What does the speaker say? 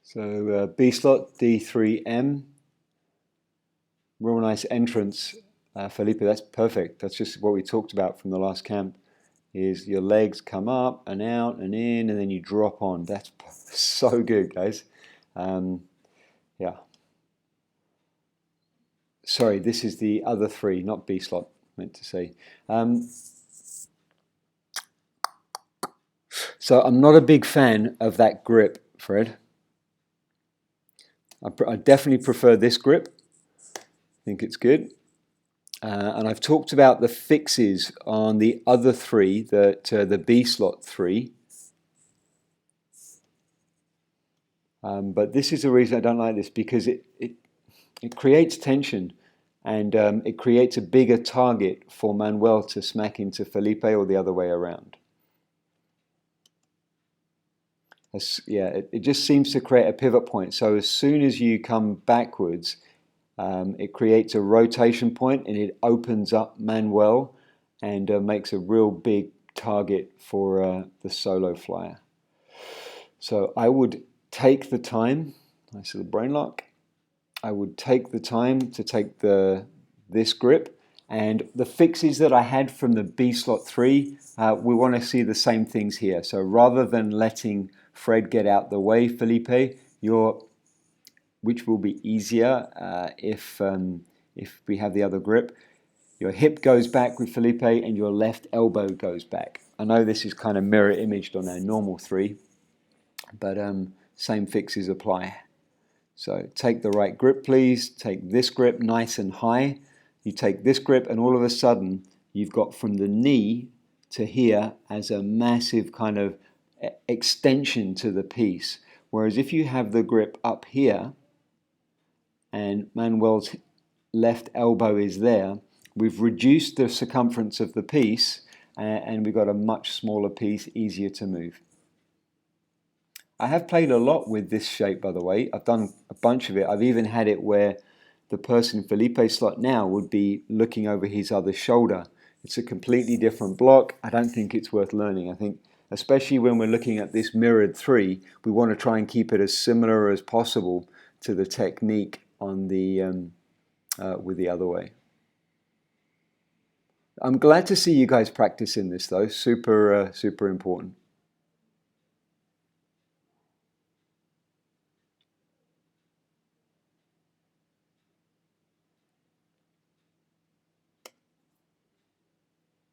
So B slot, D3M, real nice entrance, Felipe. That's perfect. That's just what we talked about from the last camp. Is your legs come up and out and in, and then you drop on. That's so good, guys. Um, yeah. Sorry, this is the other three, not B slot. Meant to say. So I'm not a big fan of that grip, Fred. I definitely prefer this grip. I think it's good. And I've talked about the fixes on the other three, the B slot three. But this is the reason I don't like this, because it creates tension, and it creates a bigger target for Manuel to smack into Felipe, or the other way around. Yeah, it just seems to create a pivot point. So as soon as you come backwards, it creates a rotation point, and it opens up Manuel and makes a real big target for the solo flyer. So I would take the time, nice little brain lock, I would take the time to take this grip, and the fixes that I had from the B slot 3, we want to see the same things here. So rather than letting Fred get out the way, Felipe, which will be easier if we have the other grip, your hip goes back with Felipe and your left elbow goes back. I know this is kind of mirror imaged on our normal 3, but same fixes apply. So take the right grip, please. Take this grip nice and high. You take this grip, and all of a sudden you've got from the knee to here as a massive kind of extension to the piece. Whereas if you have the grip up here and Manuel's left elbow is there, we've reduced the circumference of the piece, and we've got a much smaller piece, easier to move. I have played a lot with this shape, by the way. I've done a bunch of it. I've even had it where the person in Felipe's slot now would be looking over his other shoulder. It's a completely different block. I don't think it's worth learning. I think, especially when we're looking at this mirrored 3, we want to try and keep it as similar as possible to the technique on the with the other way. I'm glad to see you guys practicing this, though. Super important.